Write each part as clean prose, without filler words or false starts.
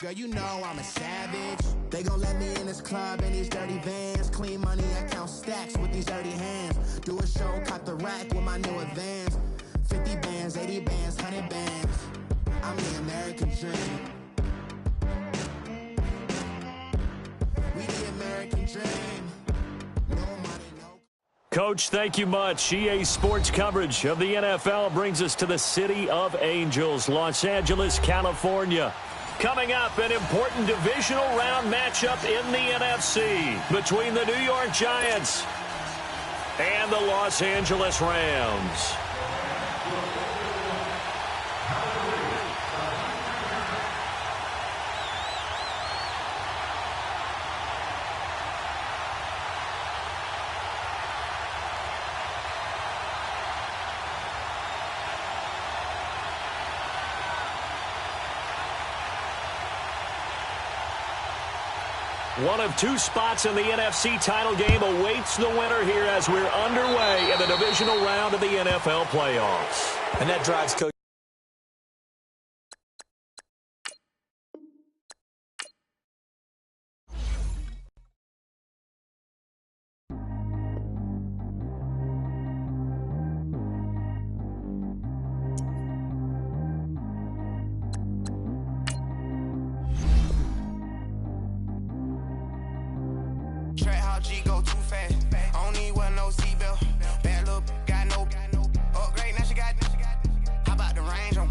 Girl, you know I'm a savage. They gon' let me in this club in these dirty vans. Clean money, I count stacks with these dirty hands. Do a show, cop the rack with my new advance. 50 bands, 80 bands, 100 bands. I'm the American dream. We the American dream. No money, no... Coach, thank you much. EA Sports coverage of the NFL brings us to the City of Angels, Los Angeles, California. Coming up, an important divisional round matchup in the NFC between the New York Giants and the Los Angeles Rams. One of two spots in the NFC title game awaits the winner here as we're underway in the divisional round of the NFL playoffs. And that drives Coach. G go too fast. I don't need wear no seatbelt. Bad little got no upgrade. Now she got. How about the range on?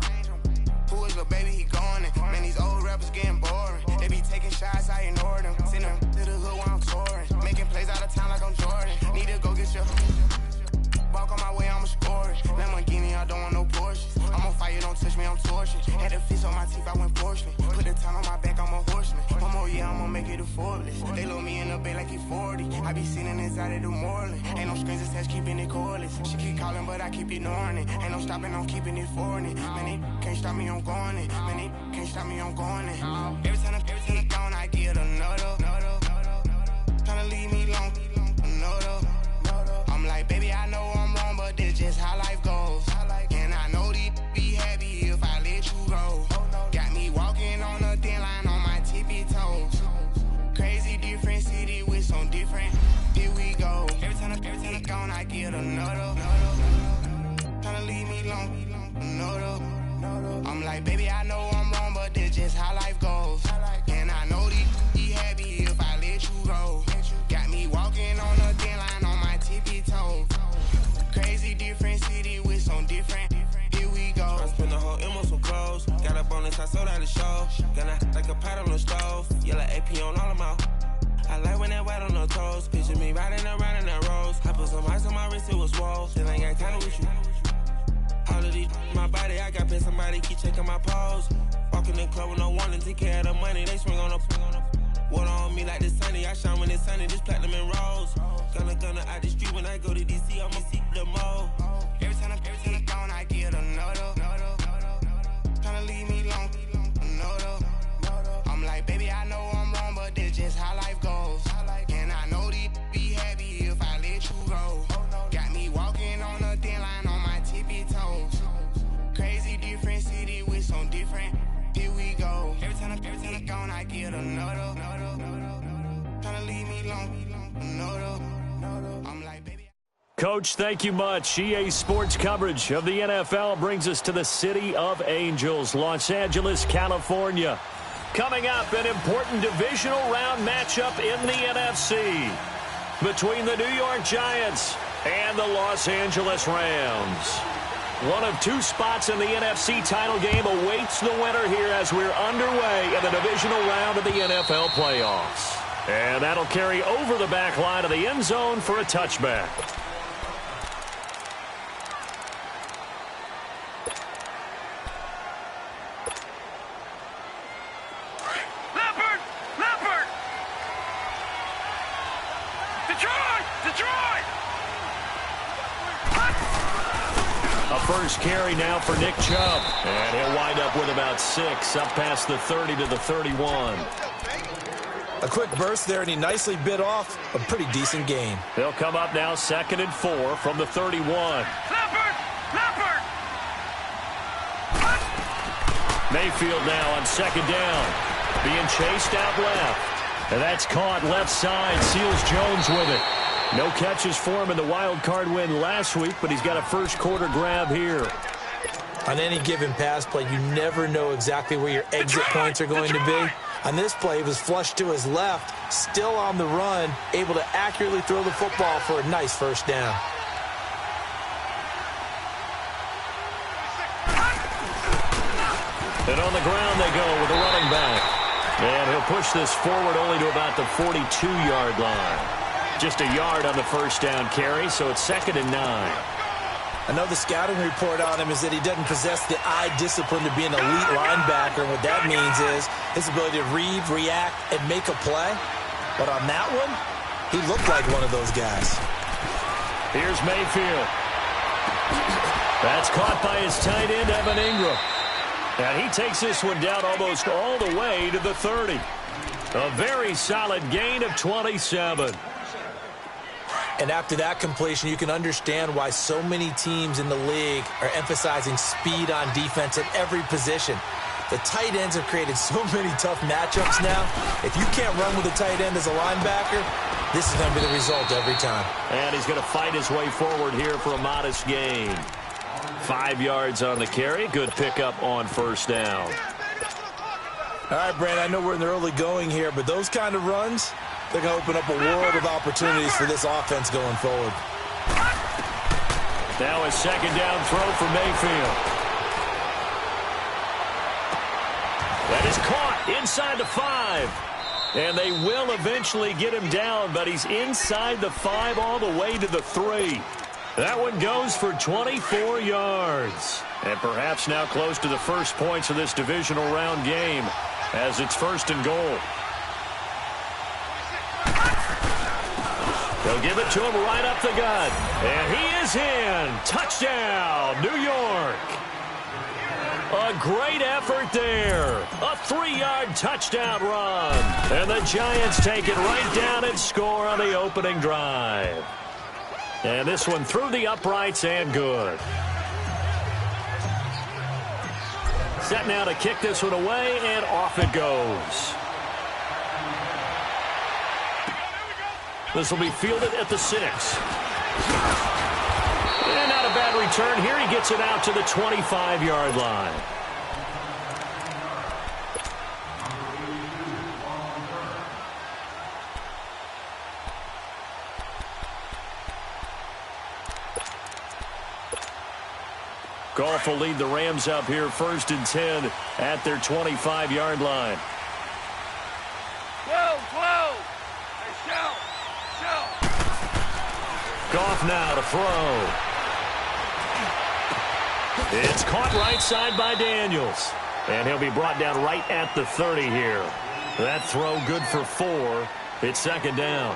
Who is little baby? He going in. Man, these old rappers getting boring. They be taking shots, I ignore them. Send them to the hood while I'm touring. Making plays out of town like I'm Jordan. Need to go get your. Walk on my way, I'ma score it. Lamborghini, I don't want no Porsches. I'm on fire, don't touch me, I'm torching. Had the fish on my teeth, I went porcelain. Put the time on my back, I'm a horseman. One more year, I'ma make it a Forbes. They load me in the bay like he 40. I be sitting inside of the Moreland. Ain't no strings attached, keeping it cordless. She keep calling, but I keep ignoring it. Ain't no stopping, I'm keeping it foreign it. Man, they can't stop me, I'm going it. Man, they can't stop me, I'm going it. Every time I'm gone, I get another. Tryna leave me long, another. I'm like, baby, I know I'm wrong, but this just how life goes. And I know these be happy if I let you go. Got me walking on a thin line on my tippy toes. Crazy different city with some different. Here we go. Every time I'm gone, I get another. Tryna leave me long, another. I'm like, baby, I know I'm wrong, but this just how life goes. And I know these be happy if I let you go. Got me walking on a thin line on my tippy toes. Crazy different city with some different. Here we go. I spent the whole M on some clothes. Got a bonus, I sold out the show. Gonna like a pot on the stove. Yellow AP on all of my. I like when that white on the toes. Picture me riding around in that rose. I put some ice on my wrist, it was swole. Still ain't got time with you. All of these my body, I got pay somebody keep checking my pose. Walking in the club with no warning, take care of the money. They swing on the. Water on me like the sunny, I shine when it's sunny, this platinum and rose. Gonna out the street when I go to DC, I'ma see the mo. Every time I'm gone, I get another. Tryna leave me long, another. I'm like, baby, I know I'm wrong, but this just how life goes. And I know these be happy if I let you go. Got me walking on a thin line on my tippy toes. Crazy different city with some different. Here we go. Every time I'm gone, I get another. Tryna leave me long, another. I'm like, baby. Coach, thank you much. EA Sports coverage of the NFL brings us to the City of Angels, Los Angeles, California. Coming up, an important divisional round matchup in the NFC between the New York Giants and the Los Angeles Rams. One of two spots in the NFC title game awaits the winner here as we're underway in the divisional round of the NFL playoffs. And that'll carry over the back line of the end zone for a touchback. First carry now for Nick Chubb. And he'll wind up with about 6, up past the 30 to the 31. A quick burst there, and he nicely bit off a pretty decent gain. They'll come up now 2nd and 4 from the 31. Mayfield now on 2nd down. being chased out left. And that's caught left side. Seals Jones with it. No catches for him in the wild card win last week, but he's got a first quarter grab here. On any given pass play, you never know exactly where your exit points are going to be. On this play, he was flushed to his left, still on the run, able to accurately throw the football for a nice first down. And on the ground they go with the running back. And he'll push this forward only to about the 42-yard line. Just a yard on the first down carry, so it's 2nd and 9. I know the scouting report on him is that he doesn't possess the eye discipline to be an elite linebacker. What that means is his ability to read, react, and make a play. But on that one, he looked like one of those guys. Here's Mayfield. That's caught by his tight end, Evan Ingram. And he takes this one down almost all the way to the 30. A very solid gain of 27. And after that completion, you can understand why so many teams in the league are emphasizing speed on defense at every position. The tight ends have created so many tough matchups now. If you can't run with a tight end as a linebacker, this is going to be the result every time. And he's going to fight his way forward here for a modest gain. 5 yards on the carry. Good pickup on first down. All right, Brand, I know we're in the early going here, but those kind of runs, they're going to open up a world of opportunities for this offense going forward. Now a second down throw for Mayfield. That is caught inside the 5. And they will eventually get him down, but he's inside the 5 all the way to the 3. That one goes for 24 yards. And perhaps now close to the first points of this divisional round game as it's 1st and goal. They'll give it to him right up the gut. And he is in. Touchdown, New York. A great effort there. A 3-yard touchdown run. And the Giants take it right down and score on the opening drive. And this one through the uprights and good. Set now to kick this one away, and off it goes. This will be fielded at the 6. And not a bad return here. He gets it out to the 25-yard line. Goff will lead the Rams up here 1st and 10 at their 25-yard line. Goff now to throw. It's caught right side by Daniels. And he'll be brought down right at the 30 here. That throw good for 4. It's 2nd down.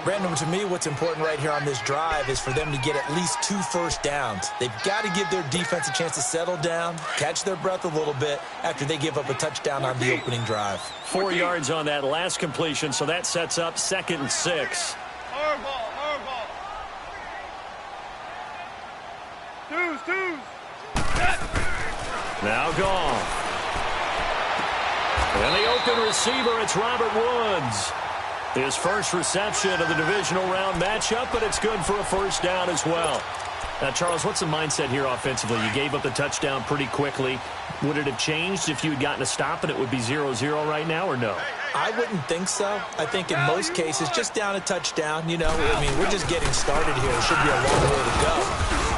Brandon, to me, what's important right here on this drive is for them to get at least 2 first downs. They've got to give their defense a chance to settle down, catch their breath a little bit after they give up a touchdown on the opening drive. 4 yards on that last completion, so that sets up 2nd and 6. Now Goff. And the open receiver, it's Robert Woods. His first reception of the divisional round matchup, but it's good for a first down as well. Now, Charles, what's the mindset here offensively? You gave up the touchdown pretty quickly. Would it have changed if you had gotten a stop and it would be 0-0 right now, or no? I wouldn't think so. I think in most cases, just down a touchdown, you know, I mean, we're just getting started here. It should be a long way to go.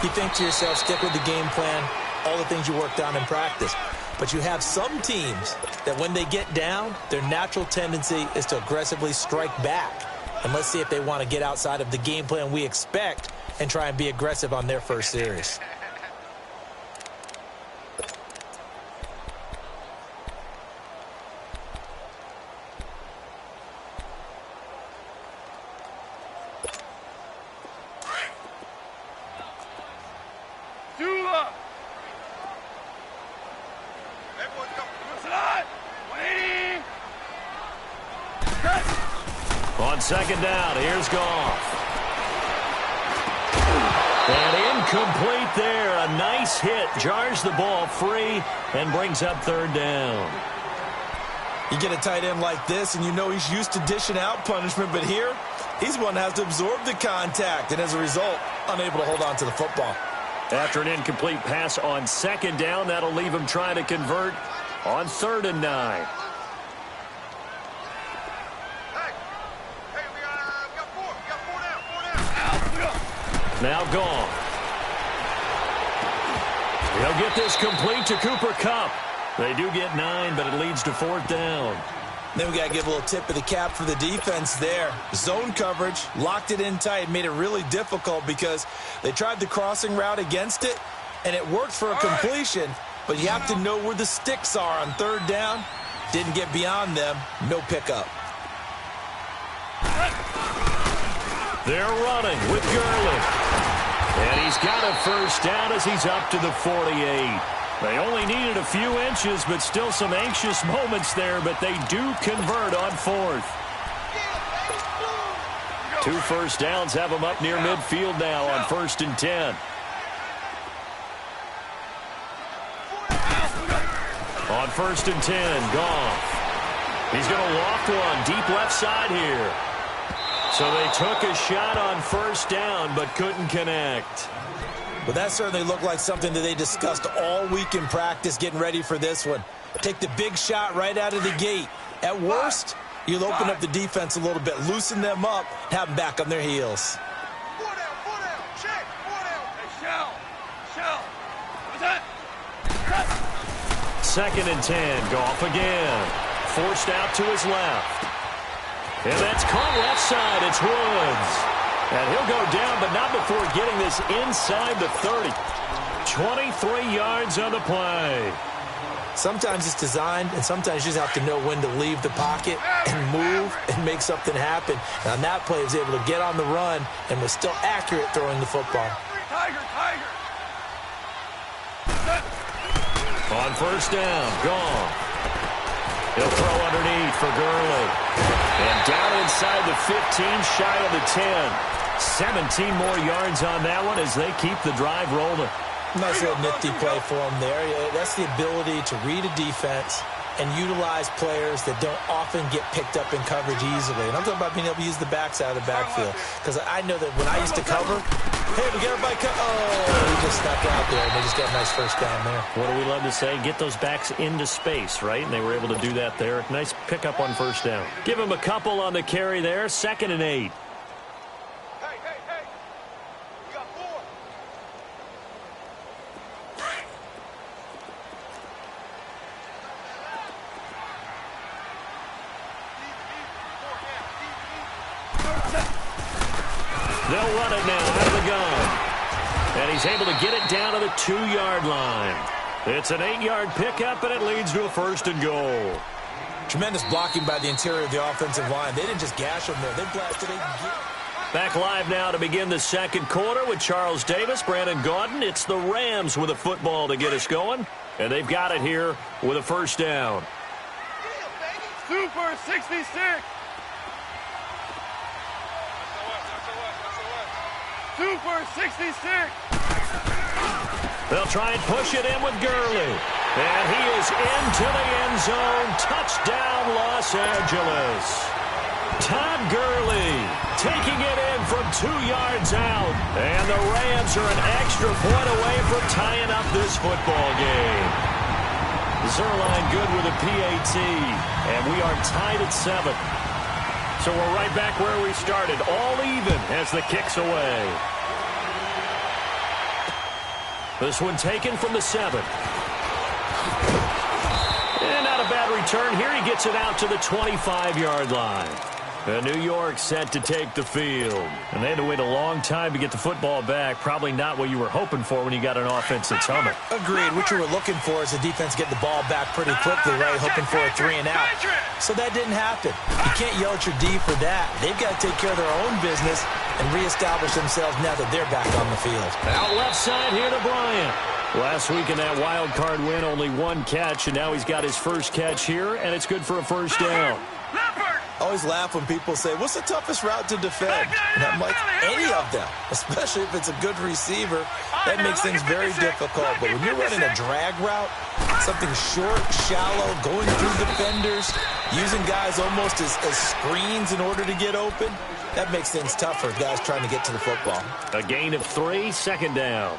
You think to yourself, stick with the game plan, all the things you worked on in practice. But you have some teams that when they get down, their natural tendency is to aggressively strike back. And let's see if they want to get outside of the game plan we expect and try and be aggressive on their first series. On 2nd down, here's Goff. And incomplete there. A nice hit. Jars the ball free and brings up 3rd down. You get a tight end like this, and you know he's used to dishing out punishment, but here, he's one that has to absorb the contact, and as a result, unable to hold on to the football. After an incomplete pass on second down, that'll leave him trying to convert on 3rd and 9. Now gone. He'll get this complete to Cooper Kupp. They do get 9, but it leads to 4th down. Then we got to give a little tip of the cap for the defense there. Zone coverage, locked it in tight, made it really difficult because they tried the crossing route against it, and it worked for a completion, but you have to know where the sticks are on 3rd down. Didn't get beyond them, no pickup. They're running with Gurley. And he's got a 1st down as he's up to the 48. They only needed a few inches, but still some anxious moments there, but they do convert on 4th. 2 1st downs have them up near midfield now on 1st and 10. On 1st and 10, Goff. He's going to loft one deep left side here. So they took a shot on 1st down, but couldn't connect. But that certainly looked like something that they discussed all week in practice, getting ready for this one. Take the big shot right out of the gate. At worst, you'll open up the defense a little bit, loosen them up, have them back on their heels. 2nd and 10, Goff again. Forced out to his left. And that's caught left side. It's Woods. And he'll go down, but not before getting this inside the 30. 23 yards on the play. Sometimes it's designed, and sometimes you just have to know when to leave the pocket and move and make something happen. And on that play, he was able to get on the run and was still accurate throwing the football. On 1st down, gone. He'll throw underneath for Gurley. And down inside the 15, shy of the 10. 17 more yards on that one as they keep the drive rolling. Nice little nifty play for him there. That's the ability to read a defense and utilize players that don't often get picked up in coverage easily. And I'm talking about being able to use the backside of the backfield. Because I know that when I used to cover, hey, we got everybody he just stuck out there, and they just got a nice 1st down there. What do we love to say? Get those backs into space, right? And they were able to do that there. Nice pickup on 1st down. Give him a couple on the carry there. 2nd and 8. They'll run it now out of the gun. And he's able to get it down to the 2-yard line. It's an 8-yard pickup, and it leads to a 1st and goal. Tremendous blocking by the interior of the offensive line. They didn't just gash them there. They blasted it. Back live now to begin the 2nd quarter with Charles Davis, Brandon Gaudin. It's the Rams with a football to get us going. And they've got it here with a 1st down. Super 66. Super 66. They'll try and push it in with Gurley. And he is into the end zone. Touchdown, Los Angeles. Todd Gurley taking it in from 2 yards out. And the Rams are an extra point away from tying up this football game. Zerline good with a PAT. And we are tied at 7. So we're right back where we started, all even as the kick's away. This one taken from the 7. And not a bad return here. He gets it out to the 25-yard line. And New York set to take the field. And they had to wait a long time to get the football back. Probably not what you were hoping for when you got an offense that's humming. Agreed. What you were looking for is the defense get the ball back pretty quickly, right? Hoping for a 3 and out. So that didn't happen. You can't yell at your D for that. They've got to take care of their own business and reestablish themselves now that they're back on the field. Out left side here to Bryant. Last week in that wild card win, only 1 catch, and now he's got his first catch here, and it's good for a 1st down. I always laugh when people say, what's the toughest route to defend? And I'm like, any of them, especially if it's a good receiver. That makes things very difficult. But when you're running a drag route, Something short, shallow, going through defenders, using guys almost as screens in order to get open. That makes things tough for guys trying to get to the football. A gain of 3, second down.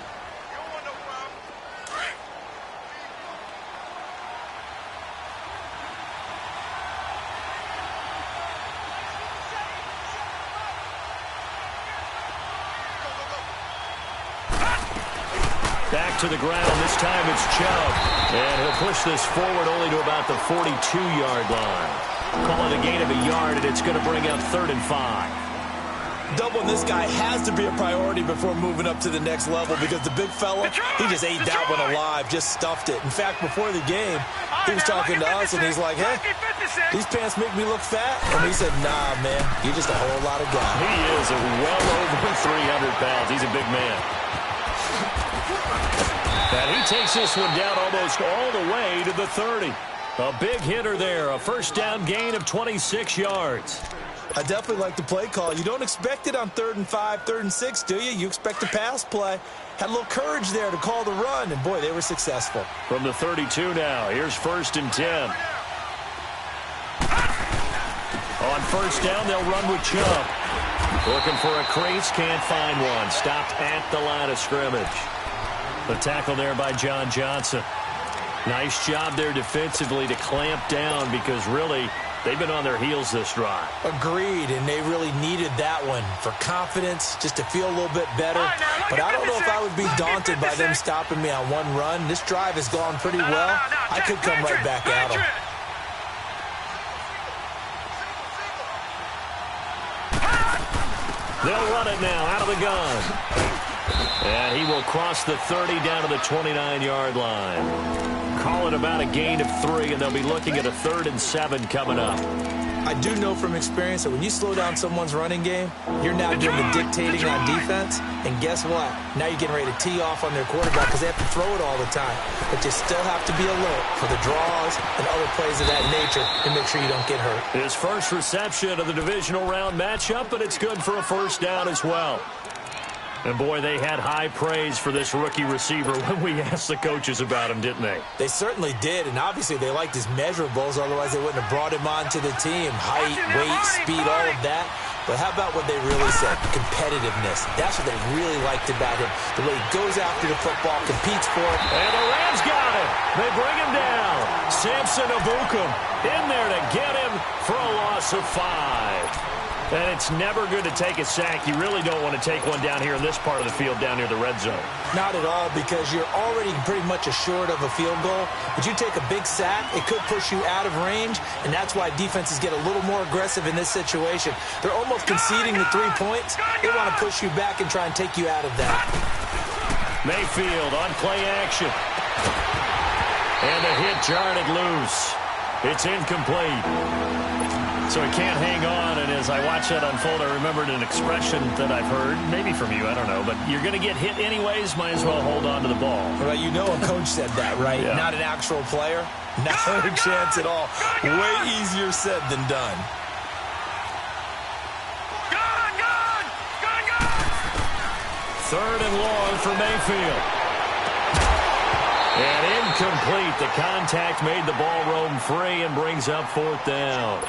Back to the ground. This time it's Chubb. And he'll push this forward only to about the 42-yard line. Call it a gain of a yard, and it's going to bring up 3rd and 5. Doubling this guy has to be a priority before moving up to the next level because the big fella, he just ate that one alive, just stuffed it. In fact, before the game, he was talking to us, and he's like, hey, these pants make me look fat. And we said, nah, man, you're just a whole lot of guy. He is well over 300 pounds. He's a big man. And he takes this one down almost all the way to the 30. A big hitter there, a first down gain of 26 yards. I definitely like the play call. You don't expect it on 3rd and 5, 3rd and 6, do you? You expect a pass play. Had a little courage there to call the run, and boy, they were successful. From the 32 now, here's 1st and 10. On first down, they'll run with Chubb. Looking for a crease, can't find one. Stopped at the line of scrimmage. The tackle there by John Johnson. Nice job there defensively to clamp down because really they've been on their heels this drive. Agreed, and they really needed that one for confidence, just to feel a little bit better. But I don't know if I would be daunted by them stopping me on one run. This drive has gone pretty well. I could come right back at them. They'll run it now out of the gun. And he will cross the 30 down to the 29-yard line. Call it about a gain of 3, and they'll be looking at a 3rd and 7 coming up. I do know from experience that when you slow down someone's running game, you're now doing the dictating on defense. And guess what? Now you're getting ready to tee off on their quarterback because they have to throw it all the time. But you still have to be alert for the draws and other plays of that nature to make sure you don't get hurt. His first reception of the divisional round matchup, but it's good for a first down as well. And, boy, they had high praise for this rookie receiver when we asked the coaches about him, didn't they? They certainly did, and obviously they liked his measurables. Otherwise, they wouldn't have brought him onto the team. Height, weight, speed, all of that. But how about what they really said? Competitiveness. That's what they really liked about him. The way he goes after the football, competes for it. And the Rams got him. They bring him down. Samson Abukum in there to get him for a loss of 5. And it's never good to take a sack. You really don't want to take one down here in this part of the field down near the red zone. Not at all, because you're already pretty much assured of a field goal. But you take a big sack, it could push you out of range, and that's why defenses get a little more aggressive in this situation. They're almost conceding the 3 points. They want to push you back and try and take you out of that. Mayfield on play action. And the hit jarred it loose. It's incomplete. So he can't hang on, and as I watch that unfold, I remembered an expression that I've heard, maybe from you, I don't know, but you're going to get hit anyways, might as well hold on to the ball. Well, you know a coach said that, right? Yeah. Not an actual player. Not a chance at all. Way easier said than done. Third and long for Mayfield. And incomplete. The contact made the ball roam free and brings up 4th down.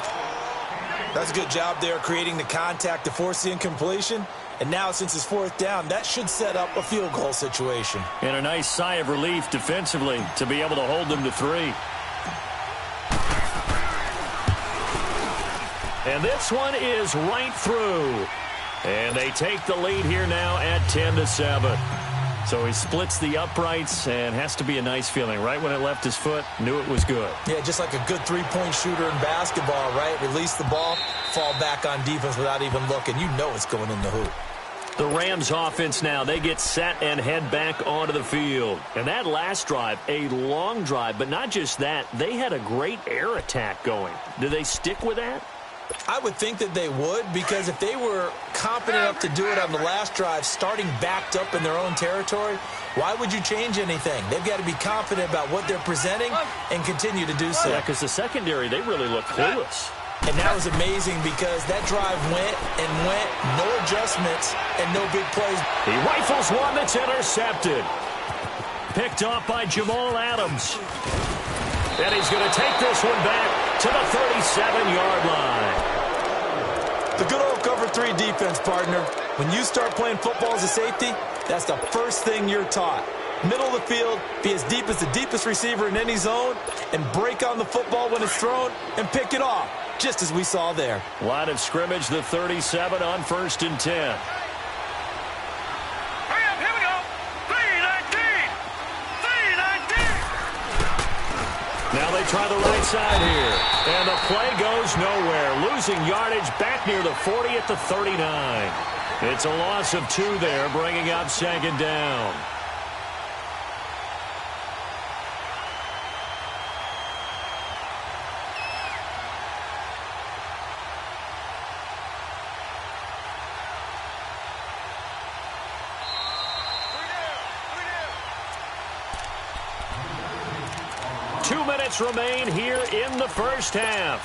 That's a good job there creating the contact to force the incompletion. And now, since it's 4th down, that should set up a field goal situation. And a nice sigh of relief defensively to be able to hold them to 3. And this one is right through. And they take the lead here now at 10-7. So he splits the uprights, and has to be a nice feeling. Right when it left his foot, knew it was good. Yeah, just like a good three-point shooter in basketball, right? Release the ball, fall back on defense without even looking. You know it's going in the hoop. The Rams offense now, they get set and head back onto the field. And that last drive, a long drive, but not just that. They had a great air attack going. Do they stick with that? I would think that they would, because if they were competent enough to do it on the last drive, starting backed up in their own territory, why would you change anything? They've got to be confident about what they're presenting and continue to do so. Yeah, because the secondary, they really look clueless. And that was amazing because that drive went and went, no adjustments and no big plays. He rifles one that's intercepted. Picked off by Jamal Adams. And he's going to take this one back to the 37-yard line. The good old cover 3 defense, partner. When you start playing football as a safety, that's the first thing you're taught. Middle of the field, be as deep as the deepest receiver in any zone, and break on the football when it's thrown and pick it off, just as we saw there. Line of scrimmage, the 37 on 1st and 10. Now they try the right side here. And the play goes nowhere. Losing yardage back near the 40 at the 39. It's a loss of 2 there, bringing up 2nd down. Remain here in the first half.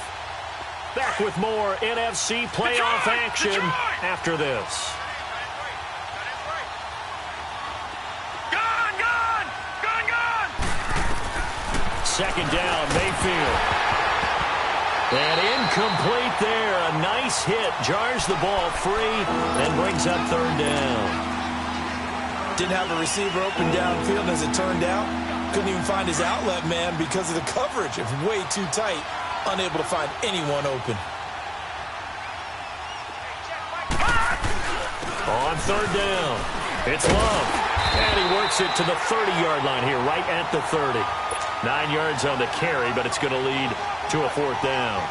Back with more NFC playoff action after this. Gone! 2nd down, Mayfield. And incomplete there. A nice hit. Jars the ball free and brings up 3rd down. Didn't have a receiver open downfield, as it turned out. Couldn't even find his outlet man because of the coverage. It's way too tight. Unable to find anyone open. On 3rd down, it's Love. And he works it to the 30-yard line here, right at the 30. 9 yards on the carry, but it's going to lead to a 4th down.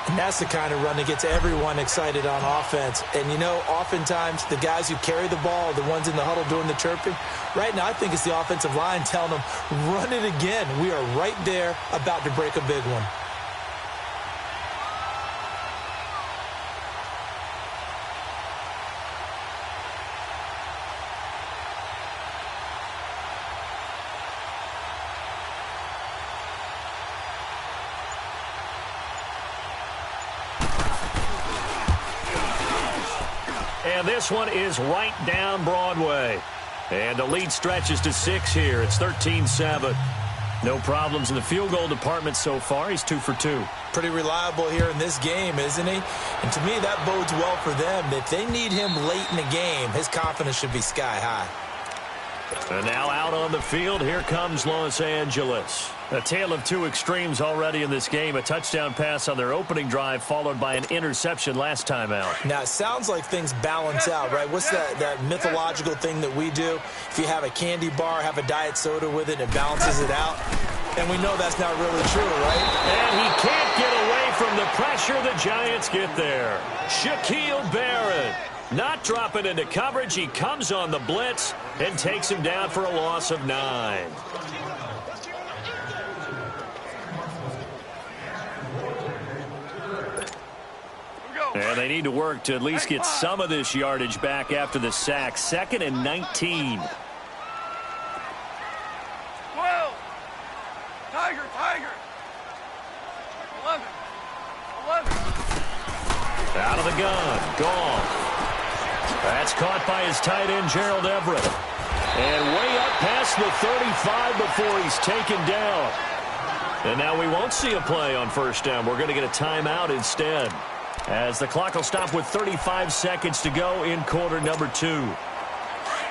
And that's the kind of run that gets everyone excited on offense. And, you know, oftentimes the guys who carry the ball are the ones in the huddle doing the chirping. Right now, I think it's the offensive line telling them, run it again. We are right there about to break a big one. And this one is right down Broadway. And the lead stretches to 6 here. It's 13-7. No problems in the field goal department so far. He's 2 for 2. Pretty reliable here in this game, isn't he? And to me, that bodes well for them. If they need him late in the game, his confidence should be sky high. And now out on the field, here comes Los Angeles. A tale of 2 extremes already in this game. A touchdown pass on their opening drive, followed by an interception last time out. Now, it sounds like things balance out, right? What's that mythological thing that we do? If you have a candy bar, have a diet soda with it, it balances it out. And we know that's not really true, right? And he can't get away from the pressure. The Giants get there. Shaquille Barrett. Not dropping into coverage. He comes on the blitz and takes him down for a loss of 9. And they need to work to at least get some of this yardage back after the sack. 2nd and 19. 12. Tiger. 11. Out of the gun. Gone. That's caught by his tight end, Gerald Everett. And way up past the 35 before he's taken down. And now we won't see a play on 1st down. We're going to get a timeout instead, as the clock will stop with 35 seconds to go in quarter number 2.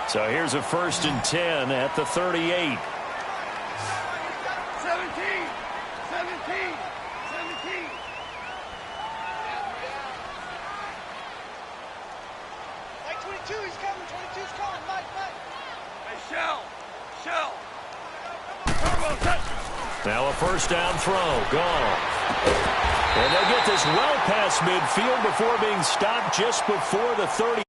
So here's a 1st and 10 at the 38. 17. Mike 22, he's coming. 22's coming. Mike. Hey, Shell. Turbo touch. Now a 1st down throw. Gone. And they get this well past midfield before being stopped just before the 30.